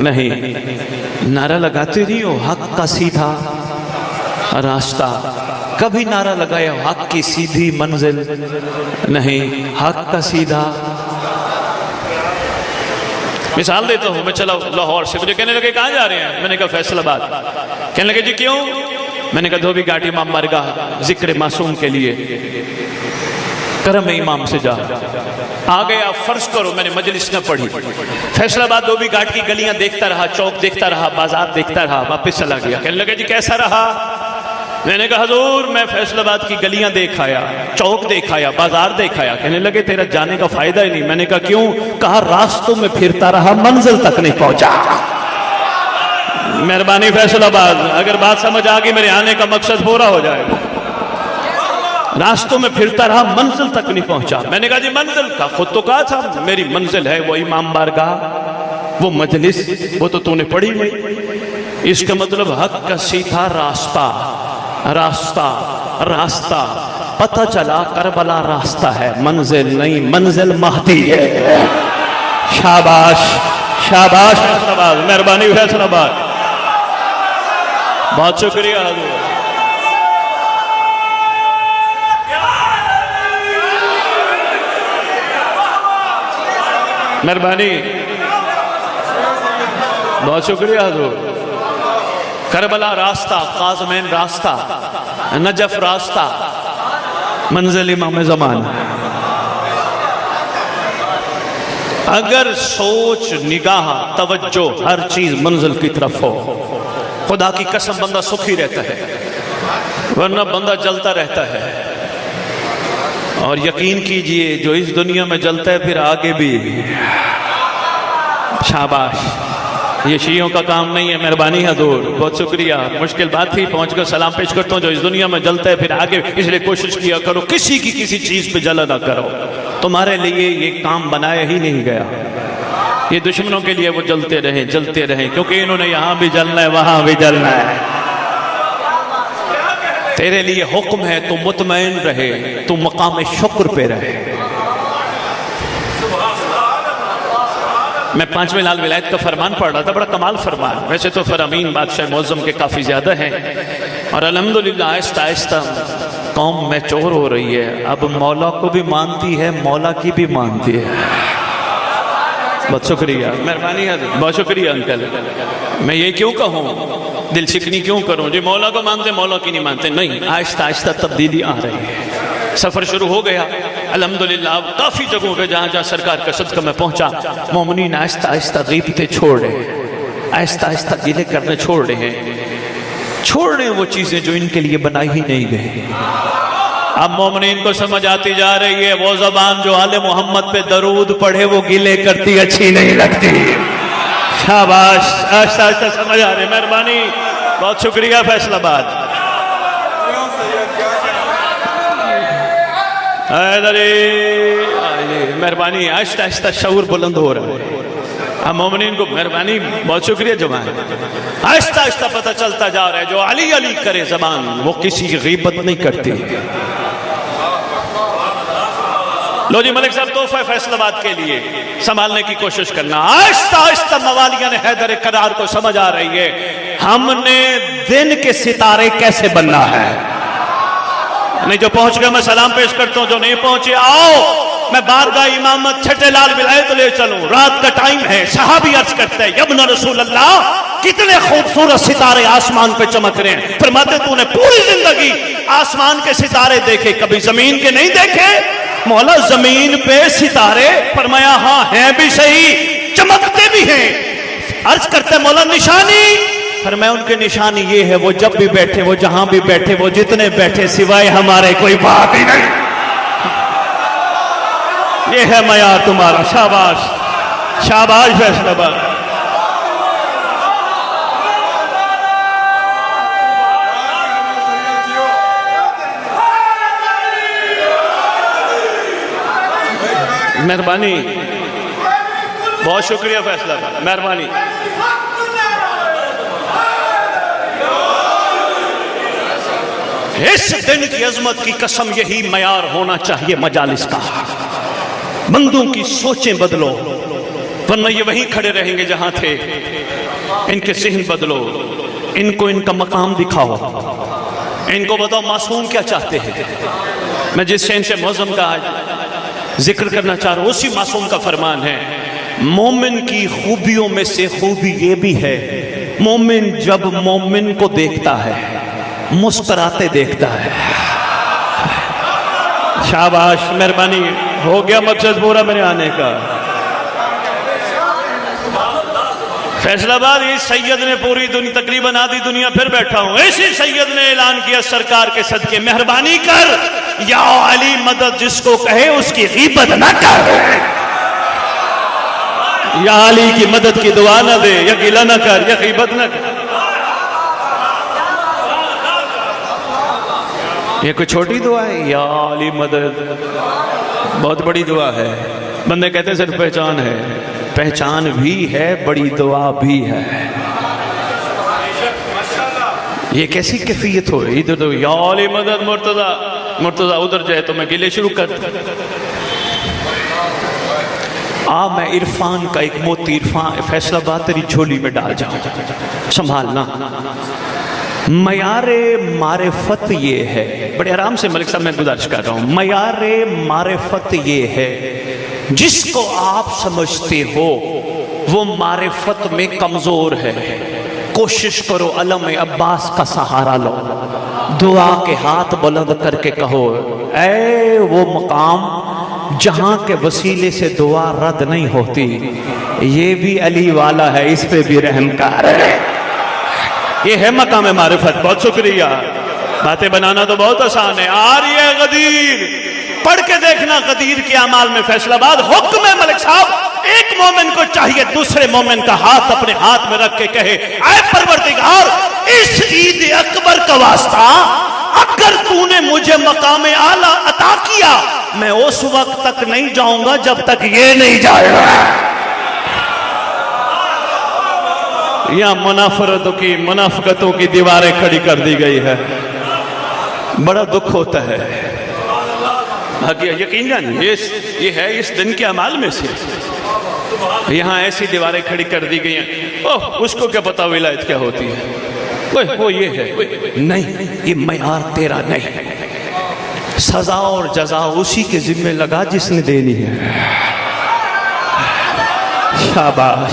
नहीं, नारा लगाते नहीं हो हक का सीधा रास्ता, कभी नारा लगाया हक की सीधी मंजिल नहीं, हक का सीधा। मिसाल देता हूं, मैं चला लाहौर से, मुझे कहने लगे कहाँ जा रहे हैं? मैंने कहा फैसलाबाद। कहने लगे जी क्यों? मैंने कहा धोबी घाटी इमाम बारगाह जिक्र मासूम के लिए, करम इमाम से जा। आ गया, फर्ज करो मैंने मजलिस न पढ़ी, फैसलाबाद धोबी घाट की गलियां देखता रहा, चौक देखता रहा, बाजार देखता रहा, वापस चला गया। कहने लगे जी कैसा रहा? मैंने कहा हुजूर मैं फैसलाबाद की गलियां देख आया, चौक देख आया, बाजार देख आया। कहने लगे तेरा जाने का फायदा ही नहीं। मैंने कहा क्यों? कहा रास्तों में फिरता रहा, मंजिल तक नहीं पहुंचा। मेहरबानी फैसलाबाद, अगर बात समझ आ गई मेरे आने का मकसद पूरा हो जाएगा। रास्तों में फिरता रहा, मंजिल तक नहीं पहुंचा। मैंने कहा जी मंजिल का खुद तो कहा था मेरी मंजिल है वो इमाम बारगाह, वो मजलिस, वो तो तूने पढ़ी नहीं। इसका मतलब हक का सीधा रास्ता, रास्ता रास्ता। पता चला करबला रास्ता है, मंजिल नहीं, मंजिल महदी है। शाबाश शाबाश फैसलाबाद, मेहरबानी फैसलाबाद, बहुत शुक्रिया हुजूर। मेहरबानी, बहुत शुक्रिया हुजूर। करबला रास्ता, काज़मैन रास्ता, नजफ रास्ता, मंजिल इमाम ज़मान। अगर सोच, निगाह, तवज्जो, हर चीज मंजिल की तरफ हो, खुदा की कसम बंदा सुखी रहता है, वरना बंदा जलता रहता है। और यकीन कीजिए जो इस दुनिया में जलता है फिर आगे भी। शाबाश, ये शियों का काम नहीं है। मेहरबानी हुजूर, बहुत शुक्रिया। मुश्किल बात थी, पहुंचकर सलाम पेश करता हूँ। जो इस दुनिया में जलता है फिर आगे, इसलिए कोशिश किया करो किसी की किसी चीज पे जला ना करो। तुम्हारे लिए ये काम बनाया ही नहीं गया, ये दुश्मनों के लिए वो जलते रहे, क्योंकि इन्होंने यहां भी जलना है, वहां भी जलना है। तेरे लिए हुक्म है तू मुतमईन रहे, तू मकाम शुक्र पे रहे। मैं 5वें लाल विलायत का फरमान पढ़ रहा था, बड़ा कमाल फरमान। वैसे तो फरामीन बादशाह मौज़म के काफ़ी ज़्यादा हैं, और अल्हम्दुलिल्लाह आहिस्ता आहिस्ता कौम मैच्योर हो रही है। अब मौला को भी मानती है, मौला की भी मानती है। बहुत शुक्रिया, मेहरबानी है, बहुत शुक्रिया अंकल। मैं ये क्यों कहूँ, दिल शिकनी क्यों करूँ जी मौला को मानते मौला की नहीं मानते? नहीं, आहिस्ता आहिस्ता तब्दीली आ रही है। सफ़र शुरू हो गया अल्हम्दुलिल्लाह। काफ़ी जगहों पे जहाँ जहाँ सरकार का सदका में पहुँचा, मोमिनीन आहिस्ता आहिस्ता गीबतें छोड़ रहे हैं, आहिस्ता आहिस्ता गिले करने छोड़ रहे हैं वो चीज़ें जो इनके लिए बनाई ही नहीं गई। अब मोमिनीन को समझ आती जा रही है, वो ज़बान जो आले मोहम्मद पे दरूद पढ़े वो गिले करती अच्छी नहीं लगती। शाबाश, आहिस्ता आहिस्ता समझ आ रही। मेहरबानी, बहुत शुक्रिया फैसलाबाद। मेहरबानी, आहिस्ता आहिस्ता शऊर बुलंद हो रहा है। अब मोमिनीन को मेहरबानी, बहुत शुक्रिया जवान। आहिस्ता आहिस्ता पता चलता जा रहा है जो अली अली करे जबान, वो किसी की गीबत नहीं करती। लो जी मलिक साहब, तोहफा फैसलाबाद के लिए संभालने की कोशिश करना। आहिस्ता आहिस्ता मवालिया ने हैदर करार को समझ आ रही है, हमने दिन के सितारे कैसे बनना है। नहीं, जो पहुंच गए मैं सलाम पेश करता हूं, जो नहीं पहुंचे आओ मैं बारगाह इमामत छठे लाल विलायत ले चलूं। रात का टाइम है। सहाबी अर्ज करते हैं, यब्न रसूल अल्लाह, कितने खूबसूरत सितारे आसमान पे चमक रहे हैं। फरमाते तूने पूरी जिंदगी आसमान के सितारे देखे, कभी जमीन के नहीं देखे? मौला जमीन पे सितारे? फरमाया हाँ हैं भी सही, चमकते भी हैं। अर्ज करते मौला निशानी? फरमाया उनकी निशानी ये है, वो जब भी बैठे, वो जहां भी बैठे, वो जितने बैठे, सिवाय हमारे कोई बात ही नहीं। ये है मयार तुम्हारा। शाबाश शाबाश फैसलाबाद। मेहरबानी, बहुत शुक्रिया फैसलाबाद, मेहरबानी। इस दिन की अजमत की कसम, यही मयार होना चाहिए मजालिस का। बंदों की सोचें बदलो, वरना ये वहीं खड़े रहेंगे जहां थे। इनके ज़हन बदलो, इनको इनका मकाम दिखाओ, इनको बताओ मासूम क्या चाहते हैं। मैं जिस शहन से मौज़म का आज जिक्र करना चाह रहा हूं उसी मासूम का फरमान है, मोमिन की खूबियों में से खूबी ये भी है, मोमिन जब मोमिन को देखता है मुस्कुराते देखता है। शाबाश, मेहरबानी, हो गया मकसद पूरा मेरे आने का। फैसलाबाद इस सैयद ने पूरी दुनिया, तकरीबन आधी दुनिया फिर बैठा हूं, ऐसे सैयद ने ऐलान किया सरकार के सदके मेहरबानी कर, या अली मदद जिसको कहे उसकी गीबत ना कर, या अली की मदद की दुआ ना दे, या गिला ना कर, या गीबत ना कर। ये कोई छोटी दुआ है? या अली मदद बहुत बड़ी दुआ है। बंदे कहते हैं सिर्फ पहचान है, पहचान भी है, बड़ी दुआ भी है। ये कैसी कैफियत हो? इधर तो या अली मदद मुर्तजा मुर्तजा, उधर जाए तो मैं गिले शुरू कर। मैं इरफान का एक मोती, इरफान फैसलाबाद तेरी झोली में डाल जाऊं, संभालना। मयारे मारिफत ये है, बड़े आराम से मलिक साहब मैं गुजारिश कर रहा हूं, मयारे मारिफत ये है, जिसको आप समझते हो वो मारिफत में कमजोर है, कोशिश करो अलम अब्बास का सहारा लो, दुआ के हाथ बुलंद करके कहो, ऐ वो मकाम जहां के वसीले से दुआ रद्द नहीं होती, ये भी अली वाला है, इस पे भी रहम कर। ये है मकाम मारिफत। बहुत शुक्रिया। बातें बनाना तो बहुत आसान है। आ रही है गदीर, पढ़ के देखना गदीर के अमाल में फैसलाबाद हुक्म है मलिक साहब। एक मोमिन को चाहिए दूसरे मोमिन का हाथ अपने हाथ में रख के कहे, ऐ परवरदिगार, इस ईद अकबर का वास्ता अगर तूने मुझे मकाम आला अता किया, मैं उस वक्त तक नहीं जाऊंगा जब तक ये नहीं जाएगा। यहां मुनाफकतों की दीवारें खड़ी कर दी गई है। बड़ा दुख होता है। यकीन जानिए ये है इस दिन के अमाल में से। यहां ऐसी दीवारें खड़ी कर दी गई हैं, ओह उसको क्या पता विलायत क्या होती है, वो ये है। नहीं, ये मयार तेरा नहीं, सजा और जजा उसी के जिम्मे लगा जिसने देनी है। शाबाश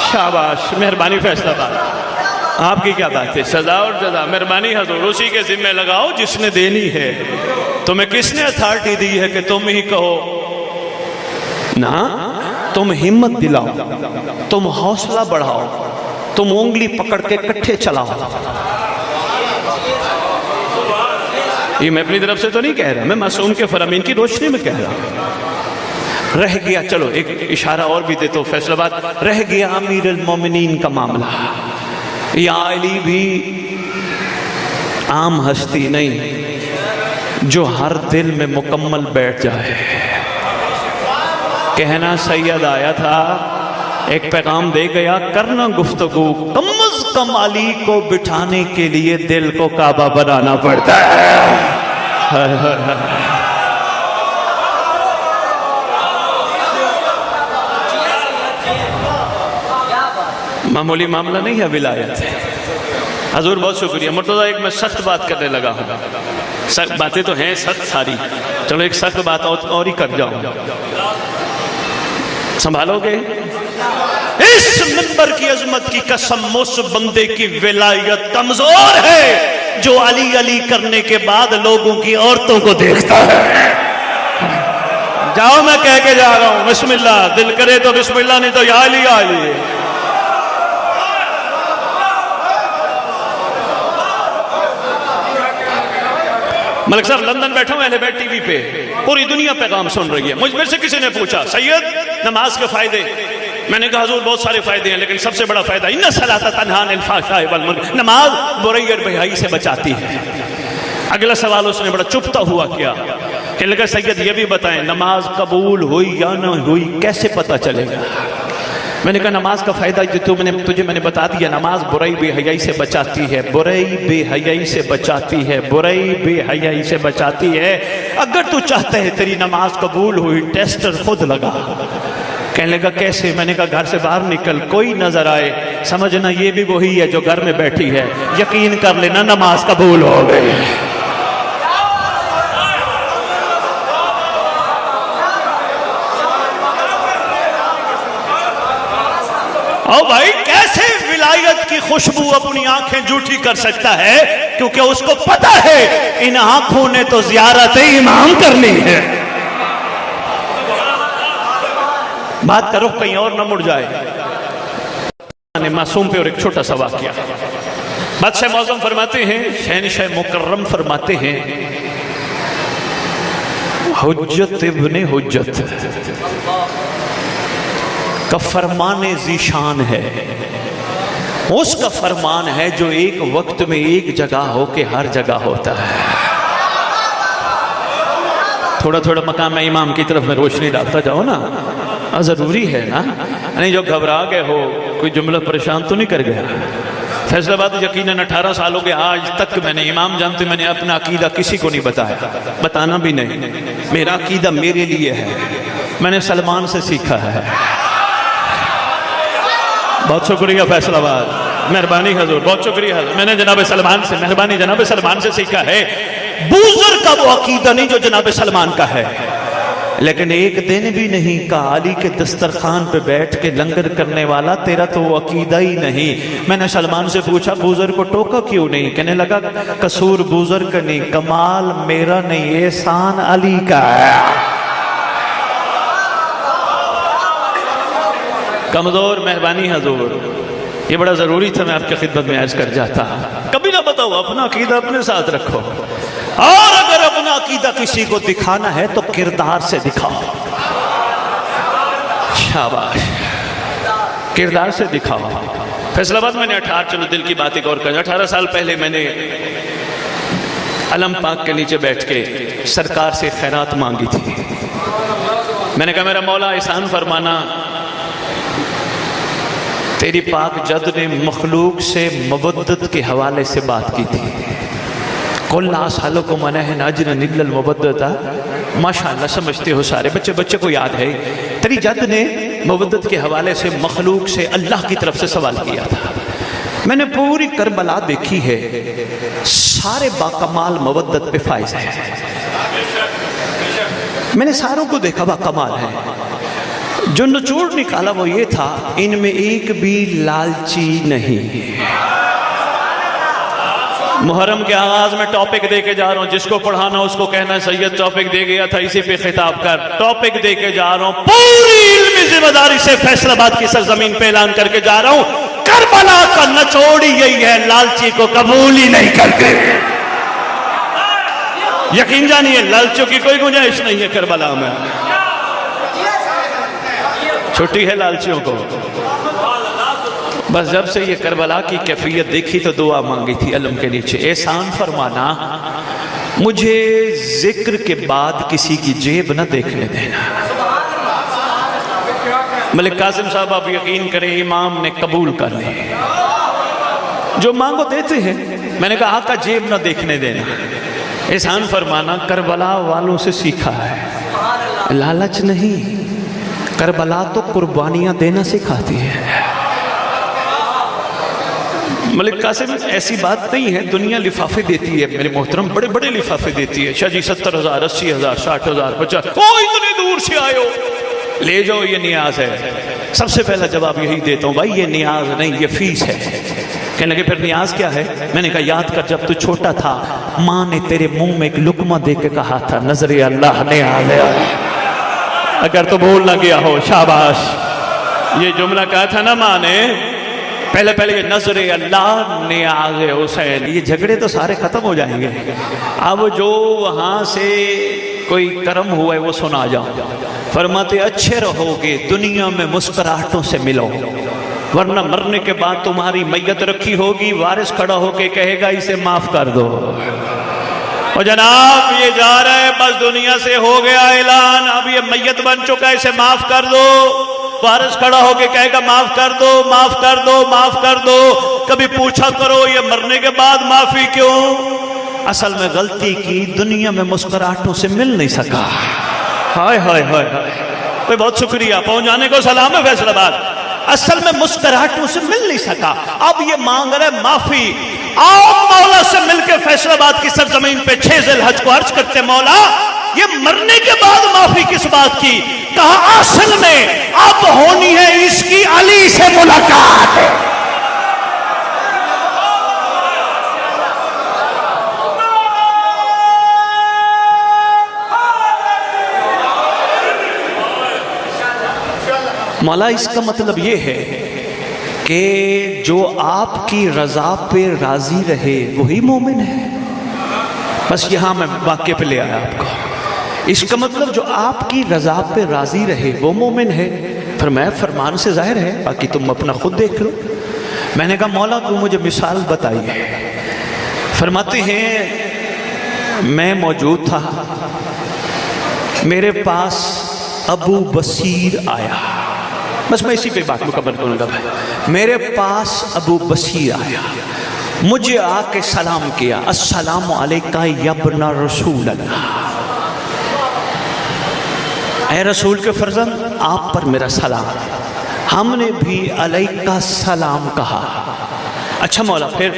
शाबाश, मेहरबानी फैसलाबाद, आपकी क्या बात है। सजा और जजा मेहरबानी हजूर उसी के जिम्मे लगाओ जिसने देनी है। तुम्हें किसने अथॉरिटी दी है कि तुम ही कहो ना? तुम हिम्मत दिलाओ, तुम हौसला बढ़ाओ, तुम उंगली पकड़ के इकट्ठे चलाओ। ये मैं अपनी तरफ से तो नहीं कह रहा, मैं मासूम के फरमीन की रोशनी में कह रहा हूं। रह गया, चलो एक इशारा और भी दे तो फैसलाबाद, रह गया अमीर अल मोमिनीन का मामला। या अली भी आम हस्ती नहीं जो हर दिल में मुकम्मल बैठ जाए। कहना सैयद आया था, एक पैगाम दे गया, करना गुफ्तगू, कम अज कम अली को बिठाने के लिए दिल को काबा बनाना पड़ता है। मामूली मामला नहीं है विलायत। हजूर बहुत शुक्रिया। मुर्तज़ा एक मैं सख्त बात करने लगा हूँ, सख्त बातें तो हैं सख्त सारी, चलो एक सख्त बात और ही कर जाऊँ, संभालोगे? इस मिंबर की अजमत की कसम, उस बंदे की विलायत कमजोर है जो अली अली करने के बाद लोगों की औरतों को देखता है। जाओ, मैं कह के जा रहा हूं, बिस्मिल्लाह, दिल करे तो बिस्मिल्लाह, नहीं तो या अली या अली। मलिक साहब लंदन बैठा हूं एलिवेट टीवी पे, पूरी दुनिया पैगाम सुन रही है। मुझ में से किसी ने पूछा, सैयद नमाज के फायदे, मैंने कहा हुजूर बहुत सारे फायदे हैं, लेकिन सबसे बड़ा फायदा इन्ना सलाता तन्हा अनिल फ़ाहिशाइ वल मुनकर, नमाज बुराई और बेहयाई से बचाती है। अगला सवाल उसने बड़ा चुपता हुआ किया कि लगा सैयद ये भी बताएं नमाज कबूल हुई या ना हुई कैसे पता चलेगा? मैंने कहा नमाज का फायदा जो तुझे मैंने बता दिया, नमाज बुराई बेहयाई से बचाती है, बुराई बेहयाई से बचाती है, बुराई बेहयाई से बचाती है। अगर तू चाहता है तेरी नमाज कबूल हुई, टेस्टर खुद लगा, कहने लगा कैसे? मैंने कहा घर से बाहर निकल, कोई नजर आए समझना ये भी वही है जो घर में बैठी है, यकीन कर लेना नमाज कबूल हो गई। ओ भाई, कैसे विलायत की खुशबू अपनी आंखें झूठी कर सकता है? क्योंकि उसको पता है इन आंखों ने तो ज़ियारत इमाम करनी है। बात करो कहीं और ना मुड़ जाए। मासूम पे और एक छोटा सा वाकया। बादशाह मौज़म फरमाते हैं, शहनशाह मुकर्रम फरमाते हैं, हुज्जत इब्ने हुज्जत का फरमान ज़ीशान है। उसका फरमान है जो एक वक्त में एक जगह हो के हर जगह होता है। थोड़ा थोड़ा मकाम इमाम की तरफ में रोशनी डालता जाओ ना, जरूरी है ना। नहीं जो घबरा गए हो, कोई जुमला परेशान तो नहीं कर गया? फैसलाबाद यकीनन 18 साल हो गए, आज तक मैंने इमाम जानते मैंने अपना अकीदा किसी को नहीं बताया, बताना भी नहीं। मेरा अकीदा मेरे लिए है, मैंने सलमान से सीखा है। बहुत शुक्रिया फैसलाबाद, मेहरबानी हजूर, बहुत शुक्रिया हजूर। मैंने जनाब सलमान से, मेहरबानी जनाब सलमान से सीखा है। बूजर का वो अकीदा नहीं जो जनाब सलमान का है। लेकिन एक दिन भी नहीं कहा अली के दस्तरखान पे बैठ के लंगर करने वाला तेरा तो वो अकीदा ही नहीं। मैंने सलमान से पूछा बूजर को टोका क्यों नहीं? कहने लगा कसूर बूजर का नहीं, कमाल मेरा नहीं, एहसान अली का है। कमजोर, मेहरबानी हजूर, ये बड़ा जरूरी था, मैं आपकी खिदमत में अर्ज कर जाता। कभी ना बताओ, अपना अकीदा अपने साथ रखो, और अगर अपना अकीदा किसी को दिखाना है तो किरदार से दिखाओ। शाबाश, किरदार से दिखाओ। फैसलाबाद मैंने 18, चलो दिल की बात एक और कर, 18 साल पहले मैंने अलम पाक के नीचे बैठ के सरकार से खैरात मांगी थी। मैंने कहा मेरा मौला एहसान फरमाना, तेरी पाक जद ने मखलूक से मवद्दत के हवाले से बात की थी। को मना है नाजर निगल मुबद्दता। माशाअल्लाह समझते हो सारे बच्चे, बच्चे को याद है तेरी जद ने मुबद्दत के हवाले से मखलूक से अल्लाह की तरफ से सवाल किया था। मैंने पूरी करबला देखी है, सारे बाकमाल मुबद्दत पे फाइज है। मैंने सारों को देखा बाकमाल है। जो निचोड़ निकाला वो ये था, इनमें एक भी लालची नहीं। मुहर्रम के आगाज में टॉपिक दे के जा रहा हूं, जिसको पढ़ाना उसको कहना सैयद टॉपिक दे गया था, इसी पे खिताब कर। टॉपिक दे के जा रहा हूं, पूरी इल्मी जिम्मेदारी से फैसलाबाद की सरजमीन पे ऐलान करके जा रहा हूं, करबला का निचोड़ यही है, लालची को कबूल ही नहीं करते। यकीन जानिए लालचों की कोई गुंजाइश नहीं है करबला में, छुट्टी है लालचियों को। बस जब से ये करबला की कैफियत देखी तो दुआ मांगी थी अलम के नीचे, एहसान फरमाना मुझे जिक्र के बाद किसी की जेब न देखने देना। मलिक कासिम साहब आप यकीन करें, इमाम ने कबूल कर ली, जो मांगो देते हैं। मैंने कहा आका जेब न देखने देना, एहसान फरमाना करबला वालों से सीखा है, लालच नहीं। करबला तो कुर्बानियां देना सिखाती है। मलिक कासिम ऐसी बात नहीं है, दुनिया लिफाफे देती है मेरे मोहतरम, बड़े बड़े लिफाफे देती है। शाह जी 70,000, 80,000, 60,000, 50, ओ इतने दूर से आए हो, ले जाओ, ये नियाज है। सबसे पहला जवाब यही देता हूँ, भाई ये नियाज नहीं, ये फीस है। कहने लगे फिर नियाज क्या है? मैंने कहा याद कर जब तू छोटा था, माँ ने तेरे मुंह में एक लुकमा दे के कहा था, नजरे अल्लाह ने आ गया। अगर तो भूल ना गया हो, शाबाश। ये जुमला कहा था ना माँ ने, पहले पहले ये नजरे अल्लाह ने आ गए हुसैन, ये झगड़े तो सारे खत्म हो जाएंगे। अब जो वहां से कोई कर्म हुआ है वो सुना जाओ। फरमाते अच्छे रहोगे, दुनिया में मुस्कुराहटों से मिलो, वरना मरने के बाद तुम्हारी मैयत रखी होगी, वारिस खड़ा होके कहेगा इसे माफ कर दो। और जनाब ये जा रहा है, बस दुनिया से हो गया ऐलान, अब ये मैयत बन चुका है, इसे माफ कर दो। वारिस खड़ा होके कहेगा माफ कर दो, माफ कर दो, माफ कर दो। कभी पूछा करो ये मरने के बाद माफी क्यों? असल में गलती की, दुनिया में मुस्कुराहटों से मिल नहीं सका। हाय हाय हाय हाय, कोई बहुत शुक्रिया, पहुंच जाने को सलाम है फैसलाबाद। असल में मुस्कुराहट उसे मिल नहीं सका, अब ये मांग रहे माफी। आओ मौला से मिलकर फैसलाबाद की सरजमीन पे 6 ज़िलहज को अर्ज करते, मौला ये मरने के बाद माफी किस बात की? कहा असल में अब होनी है इसकी अली से मुलाकात। मौला इसका मतलब ये है कि जो आपकी रजा पे राजी रहे वही मोमिन है। बस यहां मैं वाक्य पे ले आया आपको। इसका मतलब जो आपकी रजा पे राजी रहे वो मोमिन है। फिर मैं फरमान से जाहिर है, बाकी तुम अपना खुद देख लो। मैंने कहा मौला तू मुझे मिसाल बताइए। फरमाते हैं मैं मौजूद था, मेरे पास अबू बसीर आया। बस मैं इसी पे बात मुकम्मल करूंगा भाई। मेरे पास अबू बसीर आया, मुझे आके सलाम किया, अस्सलामु अलैका यब्ना रसूल अल्लाह। ऐ रसूल के फर्जंद आप पर मेरा सलाम। हमने भी अलैका सलाम कहा। अच्छा मौला फिर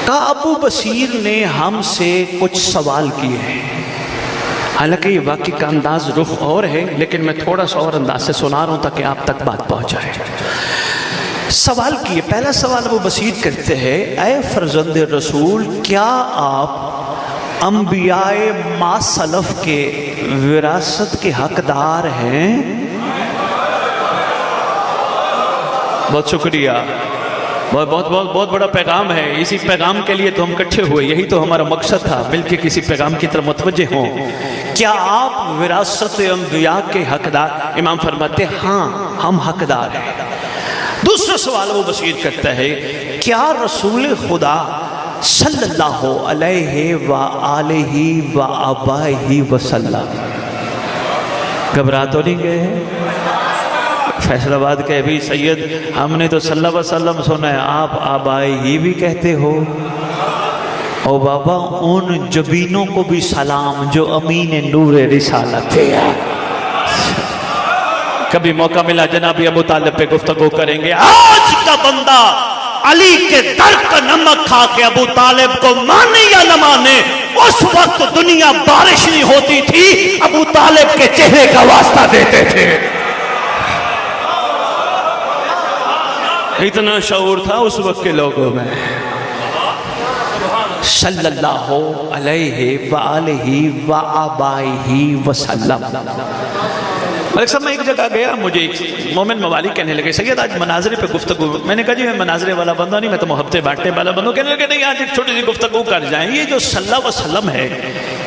कहा अबू बसीर ने हमसे कुछ सवाल किए हैं। हालांकि ये वाक़ई का अंदाज रुख और है, लेकिन मैं थोड़ा सा और अंदाज से सुना रहा हूँ ताकि आप तक बात पहुँचाए। सवाल किए, पहला सवाल अबू बसीर करते हैं, ऐ फर्जंद रसूल क्या आप अंबियाए मा सलफ के विरासत के हकदार हैं? बहुत शुक्रिया, बहुत बहुत बहुत बहुत बड़ा पैगाम है। इसी पैगाम के लिए तो हम इकट्ठे हुए, यही तो हमारा मकसद था, मिलके किसी पैगाम की तरफ मुतवज्जे हों। क्या आप विरासत अंबिया के हकदार? इमाम फरमाते हाँ हम हकदार हैं। दूसरा सवाल वो बसीर करता है, क्या रसूल खुदा सल्लल्लाहु अलैहि व आलिहि व आबाइहि वसल्लम, घबरा तो नहीं गए? फैसलाबाद के अभी सैयद हमने तो सल्लल्लाहु अलैहि वसल्लम सुना है, आप आबाई ही भी कहते हो। ओ बाबा उन जबीनों को भी सलाम जो अमीन नूर रिसालत है। कभी मौका मिला जनाबी अबू तालिब पे गुफ्तगू करेंगे। आज का बंदा अली के दर का नमक खा के अबू तालिब को माने या न माने, उस वक्त दुनिया बारिश नहीं होती थी, अबू तालिब के चेहरे का वास्ता देते थे। इतना शऊर था उस वक्त के लोगों में। सल्लल्लाहु अलैहि व आलिहि व आबाइहि वसल्लम। मलिक साहब मैं एक जगह गया, मुझे एक मोमिन मवाली कहने लगे, सैयद आज मनाजरे पे गुफ्तगू। मैंने कहा जी मैं मनाजरे वाला बंदा नहीं, मैं तो मोहब्बते बांटने वाला बंदा। कहने लगे नहीं आज एक छोटी सी गुफ्तगू कर जाए। ये जो सल्लल्लाहु अलैहि वसल्लम है,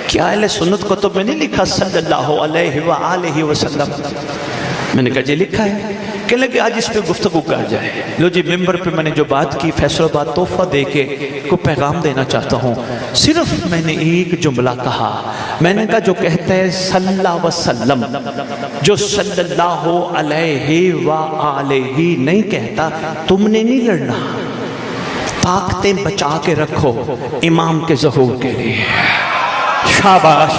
क्या अहले सुन्नत को तो मैंने लिखा सल्लल्लाहु अलैहि व आलिहि वसल्लम? मैंने कहा जी लिखा है। कहने लगे आज इस पे गुफ्तगू कर जाए। लो जी मिंबर पे मैंने जो बात की, फैसलाबाद तोहफा दे के को पैगाम देना चाहता हूँ। सिर्फ मैंने एक जुमला कहा, मैंने कहा जो कहते हैं सल्लल्लाहु अलैहि वसल्लम, जो सल्लल्लाहु अलैहि व आलिहि नहीं कहता, तुमने नहीं लड़ना, ताकतें बचा के रखो इमाम के ज़हूर के लिए। शाबाश,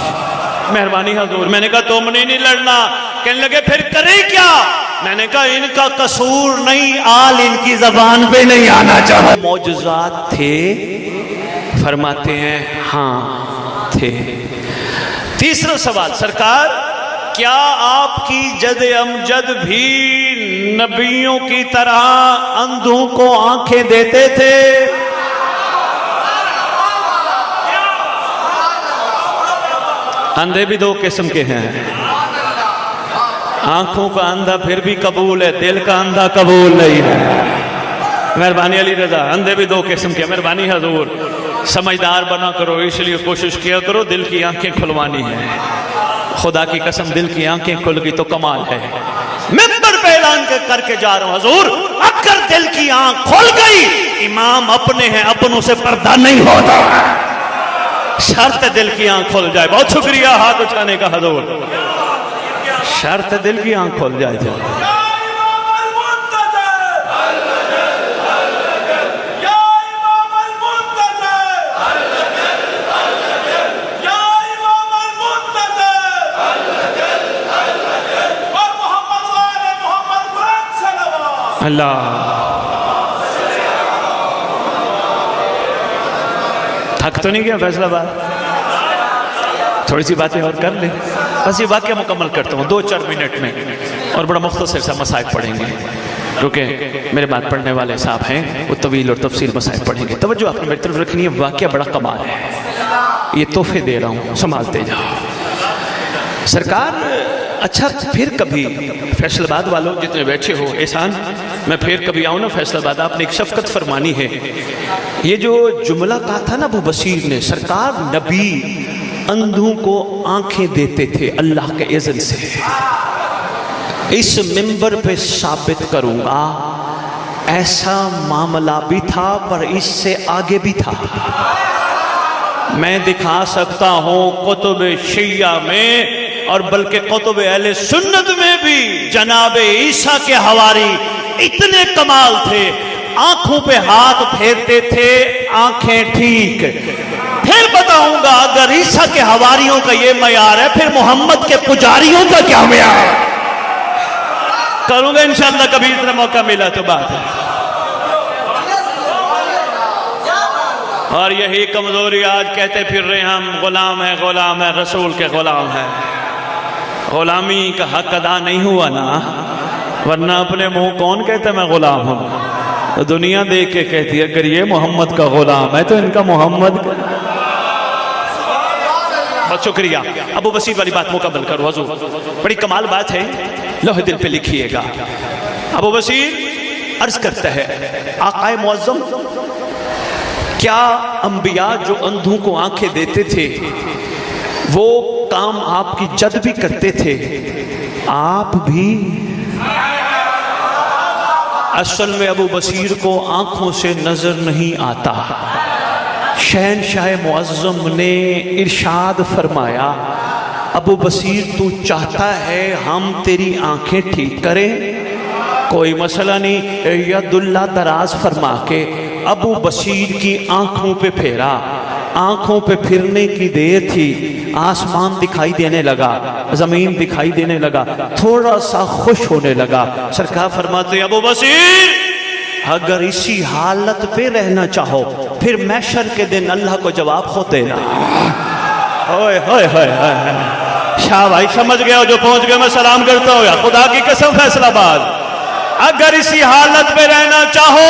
मेहरबानी हजूर। मैंने कहा तुमने नहीं लड़ना। कहने लगे फिर करे क्या? मैंने कहा इनका कसूर नहीं, आल इनकी जबान पे नहीं आना चाहिए। मौजूजात थे? फरमाते हैं हाँ थे। तीसरा सवाल, सरकार क्या आपकी जद अमजद भी नबियों की तरह अंधों को आंखें देते थे? अंधे भी दो किस्म के हैं। आंखों का अंधा फिर भी कबूल है, दिल का अंधा कबूल नहीं है। मेहरबानी अली रजा, अंधे भी दो किस्म के। मेहरबानी हजूर, समझदार बना करो, इसलिए कोशिश किया करो दिल की आंखें खुलवानी है। खुदा की कसम दिल की आंखें खुल गई तो कमाल है। मिंबर पे ऐलान करके जा रहा हूं हजूर, अगर दिल की आंख खुल गई, इमाम अपने हैं, अपनों से पर्दा नहीं होता। शर्त दिल की आंख खुल जाए। बहुत शुक्रिया हाथ उठाने का हजूर। शर्त दिल की आंख खुल जाए। अल्लाह। थक तो नहीं गया फैसलाबाद? थोड़ी सी बातें और कर ले, बस ये वाक्य मुकम्मल करता हूँ 2-4 मिनट में, और बड़ा मुख्तसर सा मसाइल पढ़ेंगे, क्योंकि मेरे बात पढ़ने वाले साहब हैं, वो तवील और तफसील मसाइल पढ़ेंगे। तवज्जो आपने मेरी तरफ रखनी है, वाक्य बड़ा कमाल है, ये तोहफे दे रहा हूँ, संभालते जाओ। सरकार अच्छा फिर कभी फैसलाबाद वालों जितने बैठे हो एहसान, मैं फिर कभी आऊँ ना फैसलाबाद, आपने एक शफकत फरमानी है। ये जो जुमला कहा था ना अबू बसीर ने, सरकार नबी अंधों को आंखें देते थे अल्लाह के इज़्न से, इस मिंबर पे साबित करूंगा ऐसा मामला भी था, पर इससे आगे भी था। मैं दिखा सकता हूं कुतुब शिया में और बल्कि कुतुब अहले सुन्नत में भी जनाब ईसा के हवारी इतने कमाल थे, आंखों पे हाथ फेरते थे, आंखें ठीक। फिर बताऊंगा अगर ईसा के हवारियों का ये मयार है, फिर मोहम्मद के पुजारियों का क्या मयार? करूंगा इंशाअल्लाह, कभी इतना मौका मिला तो बात है। और यही कमजोरी आज कहते फिर रहे हम गुलाम है रसूल के गुलाम है। गुलामी का हक अदा नहीं हुआ ना, वरना अपने मुंह कौन कहता मैं गुलाम हूं? तो दुनिया देख के कहती है अगर ये मोहम्मद का गुलाम है तो इनका मोहम्मद। बहुत शुक्रिया। अबू बसीर वाली बात मुकम्मल करो हजूर, बड़ी कमाल बात है, लोहे दिल पे लिखिएगा। अबू बसीर अर्ज करता है आकाए मुअज्जम, क्या अंबिया जो अंधों को आंखें देते थे वो काम आपकी जद भी करते थे, आप भी? असल में अबू बसीर को आंखों से नजर नहीं आता। शहनशाह मुअज्जम ने इरशाद फरमाया अबू बसीर तू चाहता है हम तेरी आंखें ठीक करें, कोई मसला नहीं। यदुल्ला दराज फरमा के अबू बसीर की आंखों पे फेरा, आंखों पे फिरने की देर थी, आसमान दिखाई देने लगा, जमीन दिखाई देने लगा, थोड़ा सा खुश होने लगा। सरकार फरमाते अबू बसीर अगर इसी हालत पे रहना चाहो फिर महशर के दिन अल्लाह को जवाब खुद देना। ओए होए होए शाह भाई समझ गया हो, जो पहुंच गए मैं सलाम करता हूँ, या खुदा की कसम फैसलाबाद। अगर इसी हालत में रहना चाहो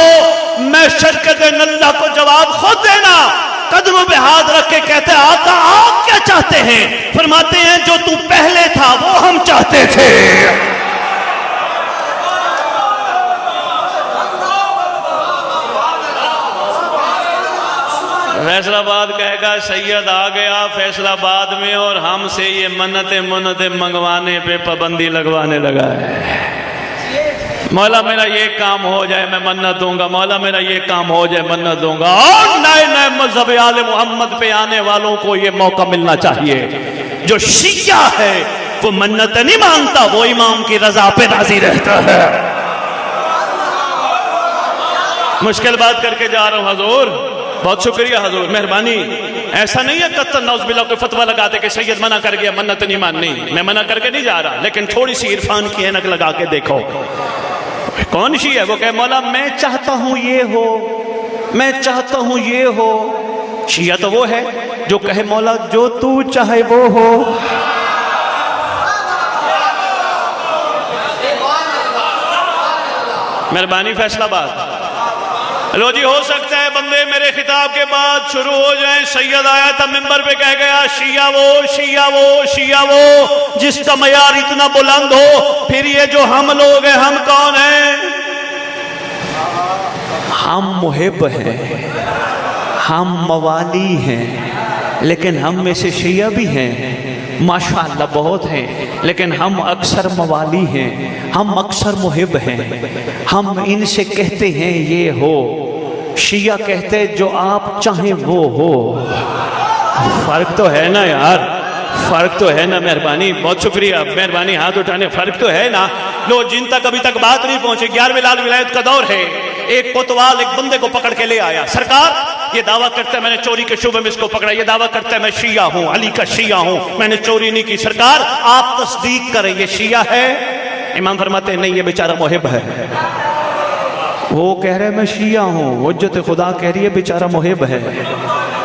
महशर के दिन अल्लाह को जवाब खुद देना। कदमों पे हाथ रख के कहते आका आप क्या चाहते हैं? फरमाते हैं जो तू पहले था वो हम चाहते थे। फैसलाबाद कहेगा सैयद आ गया फैसलाबाद में और हमसे ये मन्नतें मंगवाने पे पाबंदी लगवाने लगा है। मौला मेरा ये काम हो जाए मैं मन्नत दूंगा, मौला मेरा ये काम हो जाए मन्नत दूंगा। और नए नए मजहब आले मोहम्मद पे आने वालों को ये मौका मिलना चाहिए। जो शिया है वो मन्नत नहीं मांगता, वो इमाम की रजा पे राजी रहता है। मुश्किल बात करके जा रहा हूं हजूर, बहुत शुक्रिया हजूर, मेहरबानी। ऐसा नहीं है कत्तल नौज़बिल्लाह को फतवा लगा दे कि सैयद मना कर गया मन्नत नहीं माननी, मैं मना करके नहीं जा रहा, लेकिन थोड़ी सी इरफान की ऐनक लगा के देखो। कौन शी है वो कहे मौला मैं चाहता हूं ये हो, मैं चाहता हूं ये हो। शिया तो वो है जो कहे मौला जो तू चाहे वो हो। मेहरबानी फैसलाबाद। लो जी, हो सकता है बंदे मेरे खिताब के बाद शुरू हो जाए। सैयद आया था मिंबर पे कह गया शिया वो शिया वो शिया वो, जिसका मयार इतना बुलंद हो। फिर ये जो हम लोग हैं, हम कौन हैं? हम मुहिब हैं, हम मवाली हैं, लेकिन हम में से शिया भी हैं माशाअल्लाह बहुत हैं, लेकिन हम अक्सर मवाली हैं, हम अक्सर मुहिब हैं। हम इनसे कहते हैं ये हो, शिया कहते जो आप चाहें वो हो। फर्क तो है ना यार, फर्क तो है ना। मेहरबानी, बहुत शुक्रिया, मेहरबानी हाथ उठाने। फर्क तो है ना। लो जिन तक अभी तक बात नहीं पहुंची, 11वीं लाल विलायत का दौर है। एक कोतवाल एक बंदे को पकड़ के ले आया। सरकार ये दावा करता है मैंने चोरी के शुबे में इसको पकड़ा, ये दावा करता है मैं शिया हूं, अली का शिया हूं, मैंने चोरी नहीं की। सरकार आप तस्दीक करें ये शिया है? इमाम फरमाते हैं नहीं, ये बेचारा मुहिब है। वो कह रहे मैं शिया हूँ, हुज्जत खुदा कह रही है बेचारा मुहिब है।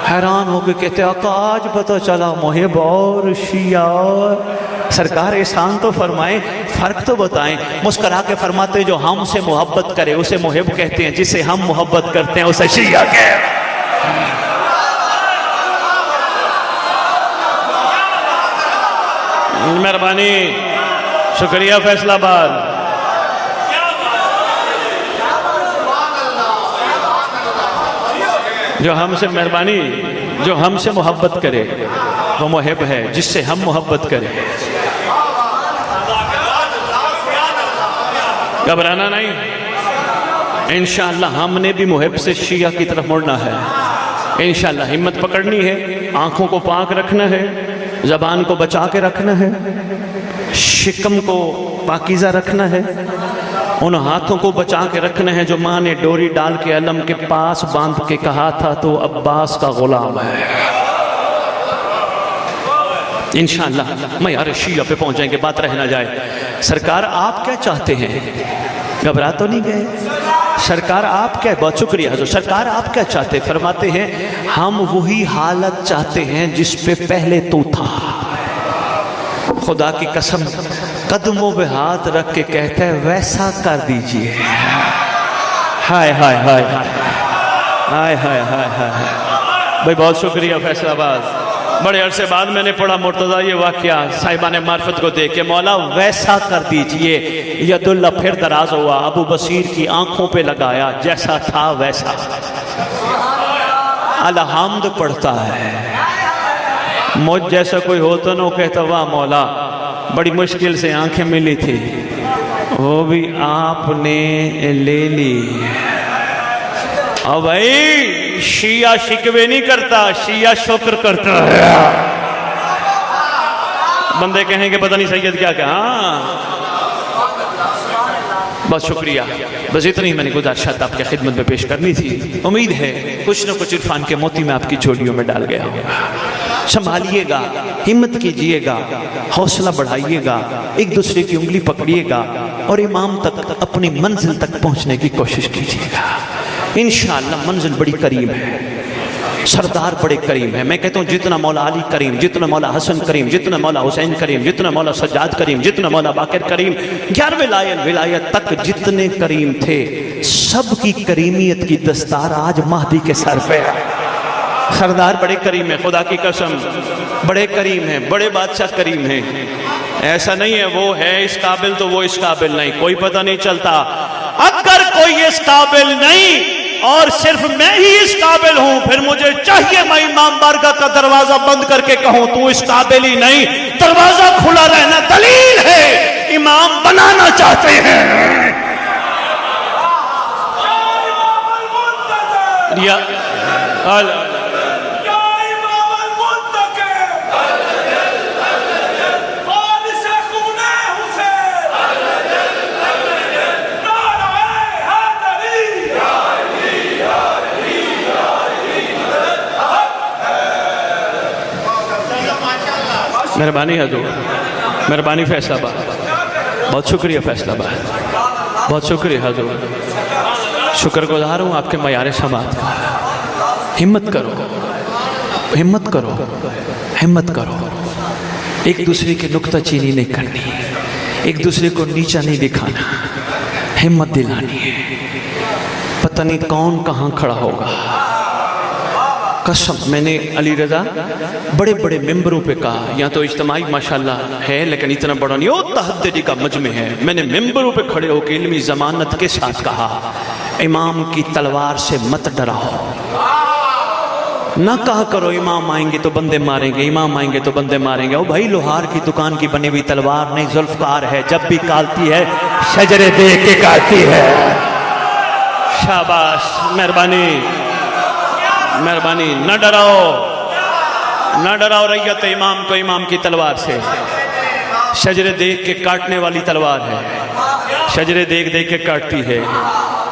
हैरान हो के कहते आका आज पता चला मुहिब और शिया और। सरकार एहसान तो फरमाए, फर्क तो बताएं। मुस्करा के फरमाते जो हमसे मोहब्बत करे उसे मुहिब कहते हैं, जिसे हम मोहब्बत करते हैं उसे शिया कहते हैं। मेहरबानी, शुक्रिया फैसलाबाद। जो हमसे मेहरबानी, जो हमसे मोहब्बत करे वो मुहिब है, जिससे हम मोहब्बत करें। घबराना नहीं, इंशाअल्लाह हमने भी मुहिब से शिया की तरफ मुड़ना है। इंशाअल्लाह हिम्मत पकड़नी है, आंखों को पाक रखना है, ज़बान को बचा के रखना है, शिकम को पाकीज़ा रखना है, उन हाथों को बचा के रखना है जो माँ ने डोरी डाल के अलम के पास बांध के कहा था तो अब्बास का गुलाम है। इंशाअल्लाह मैं यार शिया पे पहुंच जाएंगे, बात रह ना जाए। सरकार आप क्या चाहते हैं? घबरा तो नहीं गए? सरकार आप क्या, बहुत शुक्रिया हज़रत। सरकार आप क्या चाहते? फरमाते हैं हम वही हालत चाहते हैं जिस पे पहले तू था। खुदा की कसम कदमों पे हाथ रख के कहते हैं वैसा कर दीजिए। हाय हाय हाय हाय हाय हाय हाय भाई, बहुत शुक्रिया फैसलाबाद। बड़े अरसे बाद मैंने पढ़ा मुर्तज़ा ये वाक़या साहिबान मार्फत को देख के, मौला वैसा कर दीजिए। यदुल्ला फिर दराज हुआ, अबू बसीर की आंखों पे लगाया, जैसा था वैसा। अलहम्द पढ़ता है, मुझ जैसा कोई होता ना कहता वाह मौला बड़ी मुश्किल से आंखें मिली थी, वो भी आपने ले ली। अब भाई शिया शिकवे नहीं करता, शिया शुक्र करता है। बंदे कहेंगे पता नहीं सैयद क्या कहा। बहुत शुक्रिया, बस इतनी ही मैंने गुजारिशात आपके खिदमत में पेश करनी थी। उम्मीद है कुछ न कुछ इरफान के मोती में आपकी झोलियों में डाल गया होगा। संभालिएगा, हिम्मत कीजिएगा, हौसला बढ़ाइएगा, एक दूसरे की उंगली पकड़िएगा और इमाम तक अपनी मंजिल तक पहुंचने की कोशिश कीजिएगा। इंशाअल्लाह मंजिल बड़ी करीब है, सरदार बड़े करीम है। मैं कहता हूँ जितना मौला अली करीम, जितना मौला हसन करीम, जितना मौला हुसैन करीम, जितना मौला सज्जाद करीम, जितना मौला बाकिर करीम, 11वें विलायत तक जितने करीम थे, सबकी करीमियत की दस्तार आज महदी के सर पे है। सरदार बड़े करीम है, खुदा की कसम बड़े करीम है, बड़े बादशाह करीम है। ऐसा नहीं है वो है इस काबिल तो वो इस काबिल नहीं, कोई पता नहीं चलता। अगर कोई इस काबिल नहीं और सिर्फ मैं ही इस काबिल हूं, फिर मुझे चाहिए मैं इमाम बारगाह का दरवाजा बंद करके कहूं तू इस काबिल ही नहीं, दरवाजा खुला रहना दलील है इमाम बनाना चाहते हैं। मेहरबानी हजूर, मेहरबानी फैसलाबाद, बहुत शुक्रिया फैसलाबाद, बहुत शुक्रिया हजूर। शुक्रगुजार हूँ आपके मयार समात का। हिम्मत करो, हिम्मत करो, हिम्मत करो। एक दूसरे की नुक्ताचीनी नहीं करनी, एक दूसरे को नीचा नहीं दिखाना, हिम्मत दिलानी है। पता नहीं कौन कहाँ खड़ा होगा। कसम मैंने अली रजा बड़े बड़े मेंबरों पे कहा, यहाँ तो इज्तिमाई माशाल्लाह है लेकिन इतना बड़ा नहीं, वो तहद्दी का मजमे है। मैंने मेंबरों पे खड़े होकर इल्मी जमानत के साथ कहा इमाम की तलवार से मत डराओ। ना कहा करो इमाम आएंगे तो बंदे मारेंगे, इमाम आएंगे तो बंदे मारेंगे। ओ भाई लोहार की दुकान की बनी हुई तलवार नहीं, जुल्फकार है, जब भी कालती है शजरे देख के काटती है। शाबाश, मेहरबानी, मेहरबानी। न डराओ, न डराओ रैयत इमाम को इमाम की तलवार से। शजरे देख के काटने वाली तलवार है, शजरे देख देख के काटती है।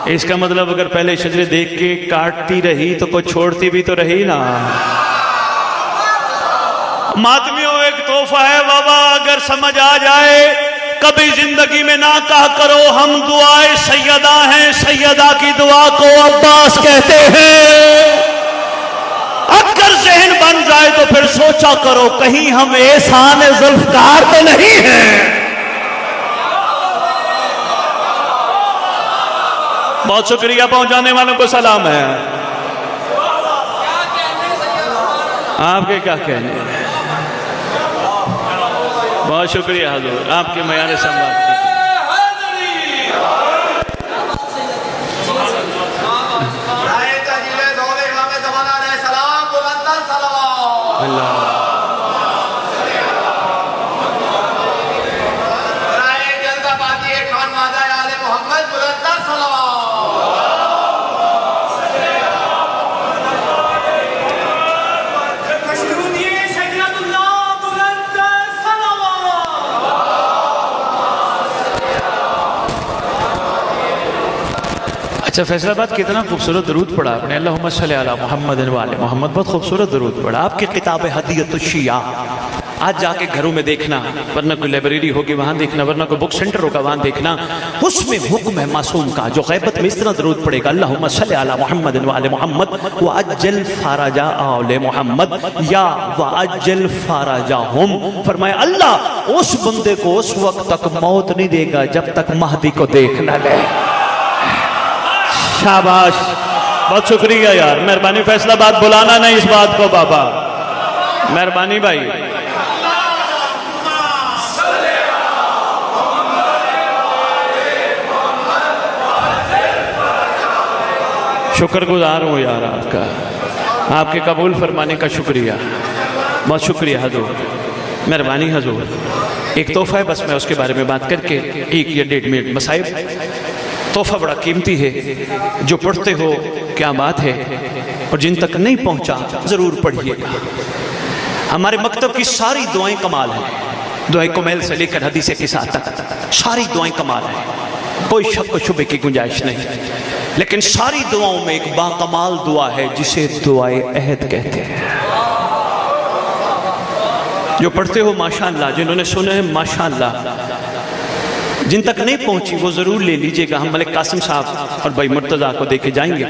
इसका मतलब अगर पहले शजरे देख के काटती रही तो कोई छोड़ती भी तो रही ना। मातमियों एक तोहफा है बाबा, अगर समझ आ जाए कभी जिंदगी में ना कहा करो हम दुआए सैयदा हैं, सैयदा की दुआ को अब्बास कहते हैं। अगर जहन बन जाए तो फिर सोचा करो कहीं हम एहसान जुल्फकार तो नहीं है। बहुत शुक्रिया, पहुंचाने वालों को सलाम है। आपके क्या कहने हैं? बहुत शुक्रिया हुजूर, आपके मयार संवाद। अच्छा फैसलाबाद कितना खूबसूरत दरूद पढ़ा आपने, अल्लाहुम्मा सल्ली अला मुहम्मद व आले मोहम्मद। बहुत खूबसूरत दरूद पढ़ा। आपकी किताब हदीयतुश शिया आज जाके घरों में देखना, वरना कोई लाइब्रेरी होगी वहां देखना, वरना कोई बुक सेंटर होगा वहां देखना। उसमें हुक्म है मासूम का, जो गैबत में इस तरह दरूद पड़ेगा, अल्लाहुम्मा सल्ली अला मुहम्मद व आले मोहम्मद व अज्जल फरजा आले मोहम्मद या व अज्जल फरजाहुम। फरमाया अल्लाह उस बंदे को उस वक्त तक मौत नहीं देगा जब तक महदी को देख न ले। शाबाश, बहुत शुक्रिया यार, मेहरबानी। फैसलाबाद बुलाना नहीं इस बात को बाबा, मेहरबानी भाई। शुक्रगुजार हूँ यार आपका, आपके कबूल फरमाने का शुक्रिया, बहुत शुक्रिया हजूर, मेहरबानी हजूर। एक तोहफा है, बस मैं उसके बारे में बात करके 1 या 1.5 मिनट। मसाइब तोहफा बड़ा कीमती है, जो पढ़ते हो क्या बात है, और जिन तक नहीं पहुंचा जरूर पढ़िएगा। हमारे मकतब की सारी दुआएं कमाल हैं, दुआएं कुमैल से लेकर हदीस के साथ तक सारी दुआएं कमाल हैं, कोई शक व शुबे की गुंजाइश नहीं। लेकिन सारी दुआओं में एक बाकमाल दुआ है जिसे दुआए अहद कहते हैं। जो पढ़ते हो माशाअल्लाह, जिन्होंने सुने हैं माशाअल्लाह, जिन तक नहीं पहुंची वो जरूर ले लीजिएगा। हम मलिक कासिम साहब और भाई मुर्तजा को देके जाएंगे।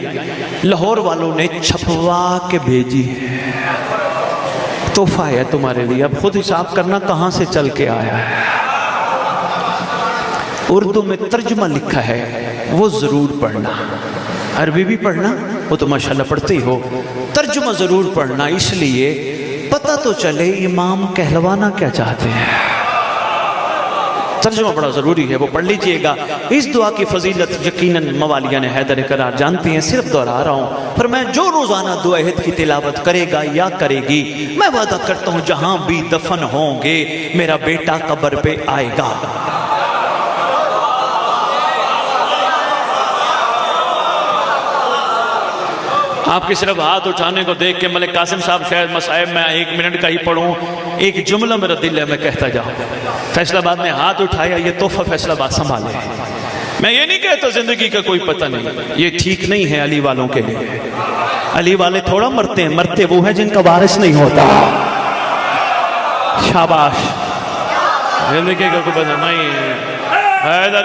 लाहौर वालों ने छपवा के भेजी है, तोहफा है तुम्हारे लिए। अब खुद हिसाब करना कहां से चल के आया है। उर्दू में तर्जुमा लिखा है, वो जरूर पढ़ना। अरबी भी पढ़ना, वो तो माशाल्लाह पढ़ते ही हो। तर्जुमा जरूर पढ़ना, इसलिए पता तो चले इमाम कहलवाना क्या चाहते हैं। तर्जुमा बड़ा ज़रूरी है, वो पढ़ लीजिएगा। इस दुआ की फजीलत यकीनन मवालिया ने हैदर करार जानती हैं, सिर्फ दोहरा रहा हूँ। पर मैं जो रोज़ाना दुआ अहद की तिलावत करेगा या करेगी, मैं वादा करता हूँ जहाँ भी दफन होंगे मेरा बेटा कब्र पे आएगा। आपके सिर्फ हाथ उठाने को देख के मलिक कासिम साहब शायद मसाइब में 1 मिनट का ही पढ़ूं, एक जुमला मेरा दिल है मैं कहता जाऊं। फैसलाबाद ने हाथ उठाया, ये तोहफा फैसलाबाद संभाले। मैं ये नहीं कहता जिंदगी का कोई पता नहीं, ये ठीक नहीं है अली वालों के लिए। अली वाले थोड़ा मरते हैं, मरते वो है जिनका वारिस नहीं होता। शाबाश, जिंदगी का कोई पता नहीं है।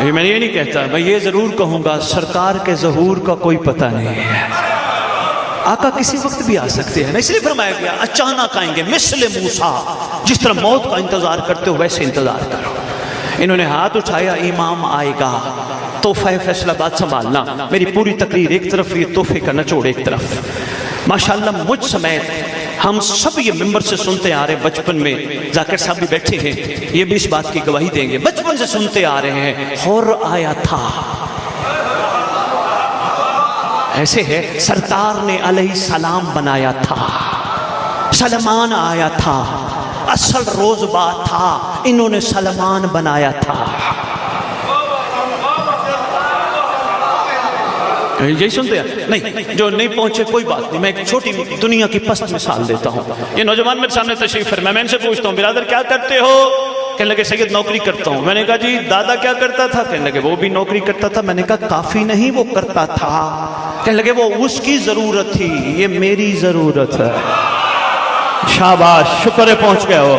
मैं ये नहीं कहता, मैं ये जरूर कहूंगा सरकार के ज़हूर का कोई पता नहीं है। आका किसी वक्त भी आ सकते हैं ना, इसलिए फरमाया गया अचानक आएंगे मिस्ले मूसा। जिस तरह मौत का इंतजार करते हो वैसे इंतजार करो। इन्होंने हाथ उठाया, इमाम आएगा। तोहफा फैसलाबाद संभालना। मेरी पूरी तकरीर एक तरफ, ये तोहफे का निचोड़ एक तरफ। माशाअल्लाह मुझ समेत हम सब ये मिंबर से सुनते आ रहे हैं बचपन में। जाकिर साहब भी बैठे हैं, ये भी इस बात की गवाही देंगे। बचपन से सुनते आ रहे हैं, हुर आया था, ऐसे है सरकार ने अलैहि सलाम बनाया था, सलमान आया था, असल रोज बात था, इन्होंने सलमान बनाया था। यही सुनते हैं? नहीं, जो नहीं पहुंचे कोई बात नहीं। मैं एक छोटी दुनिया की पस्त मिसाल देता हूँ। ये नौजवान मेरे सामने तशरीफ फरमा, मैं इनसे पूछता हूँ बिरादर क्या करते हो? कहने लगे सैयद नौकरी करता हूँ। मैंने कहा जी दादा क्या करता था? कहने लगे वो भी नौकरी करता था। मैंने कहा काफी नहीं वो करता था। कहने लगे वो उसकी जरूरत थी, ये मेरी जरूरत है। शाबाश, शुक्र है पहुंच गए हो।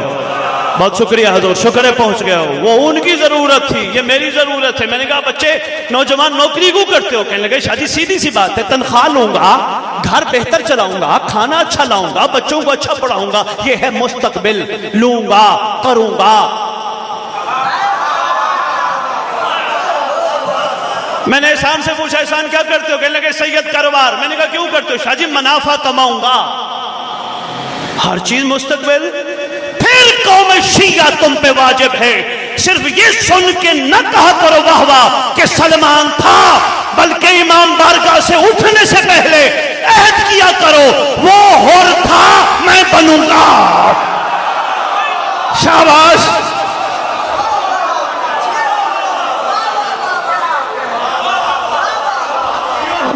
बहुत शुक्रिया हजूर, शुक्र है पहुंच गया हो। वो उनकी जरूरत थी, ये मेरी जरूरत है। मैंने कहा बच्चे नौजवान नौकरी क्यों करते हो? कहने लगे शादी सीधी सी बात है, तनख्वाह लूंगा, घर बेहतर चलाऊंगा, खाना अच्छा लाऊंगा, बच्चों को अच्छा पढ़ाऊंगा, ये है मुस्तकबिल, लूंगा करूंगा। मैंने एहसान से पूछा एहसान क्या करते हो? कहने लगे सैयद कारोबार। मैंने कहा क्यों करते हो? शाजी मुनाफा कमाऊंगा, हर चीज मुस्तकबिल। फिर कौम शिया तुम पे वाजिब है, सिर्फ ये सुन के न कहा करो वाह वाह कि सलमान था, बल्कि इमाम बारगाह से उठने से पहले अहद किया करो वो हुर था मैं बनूंगा। शाबाश।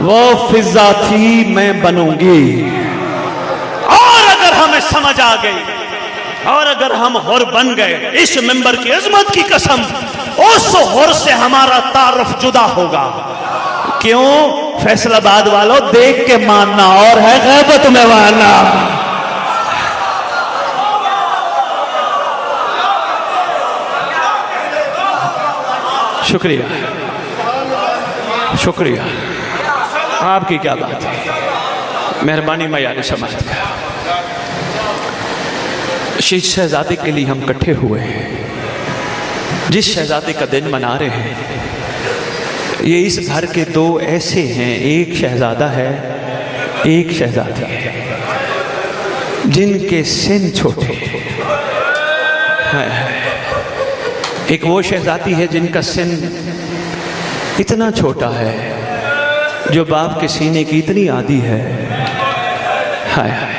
वो फिजा थी मैं बनूंगी। और अगर हमें समझ आ गई और अगर हम हुर बन गए, इस मिंबर की अजमत की कसम, उस हुर से हमारा तारुफ जुदा होगा। क्यों? फैसलाबाद वालों, देख के मानना और है गैबत में मानना। शुक्रिया शुक्रिया, आपकी क्या बात है, मेहरबानी मयार समाज का। शीश शहजादे के लिए हम इकट्ठे हुए हैं, जिस शहजादे का दिन मना रहे हैं। ये इस घर के दो ऐसे हैं, एक शहजादा है एक शहजादी है, जिनके सिन छोटे हैं। एक वो शहजादी है जिनका सिन इतना छोटा है, जो बाप के सीने की इतनी आदी है, हाय हाय,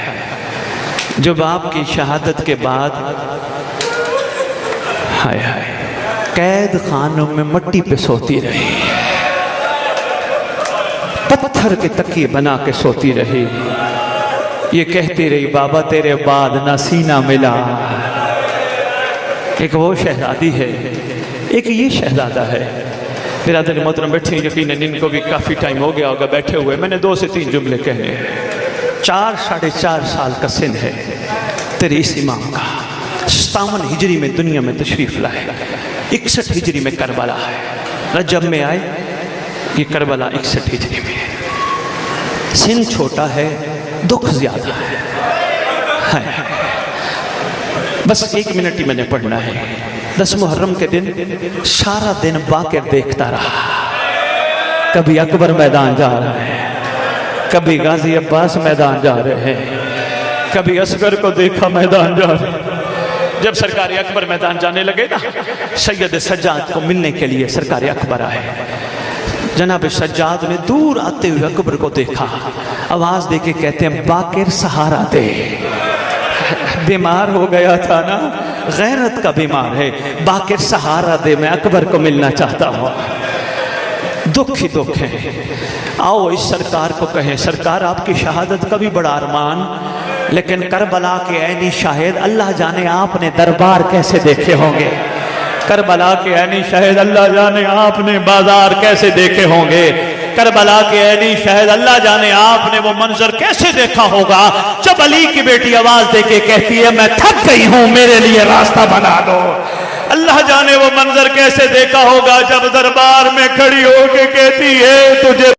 जो बाप की शहादत के बाद हाय हाय कैद खानों में मट्टी पे सोती रही, पत्थर के तकिए बना के सोती रही। ये कहती रही बाबा तेरे बाद ना सीना मिला। एक वो शहजादी है, एक ये शहजादा है। बिरादर मोहतरम बैठे, यकीनन इनको भी काफ़ी टाइम हो गया होगा बैठे हुए। मैंने 2 से 3 जुमले कहने हैं। 4 साढ़े 4 साल का सिन है तेरे इस इमाम का। 57 हिजरी में दुनिया में तशरीफ लाए, 61 हिजरी में करबला है, रजब में आए, ये करबला 61 हिजरी में। सिन छोटा है, दुख ज्यादा है। बस 1 मिनट ही मैंने पढ़ना है। 10 मुहर्रम के दिन सारा दिन बाकर देखता रहा। कभी अकबर मैदान जा रहा है, कभी गाजी अब्बास मैदान जा रहे हैं, कभी असगर को देखा मैदान जा रहे हैं। जब सरकार अकबर मैदान जाने लगे ना, सैयद सज्जाद को मिलने के लिए सरकार अकबर आए। जनाब सज्जाद ने दूर आते हुए अकबर को देखा, आवाज दे के कहते हैं बाकर सहारा दे। बीमार हो गया था ना, गैरत का बीमार है, बाकर सहारा दे, मैं अकबर को मिलना चाहता हूँ। दुख ही दुख है। आओ इस सरकार को कहें, सरकार आपकी शहादत का भी बड़ा अरमान, लेकिन करबला के ऐनी शाहिद अल्लाह जाने आपने दरबार कैसे देखे होंगे। करबला के ऐनी शाहिद अल्लाह जाने आपने बाजार कैसे देखे होंगे। करबला के ऐनी शाहिद अल्लाह जाने आपने वो मंजर कैसे देखा होगा, जब अली की बेटी आवाज देके कहती है मैं थक गई हूं, मेरे लिए रास्ता बना दो। अल्लाह जाने वो मंजर कैसे देखा होगा, जब दरबार में खड़ी होके कहती है तुझे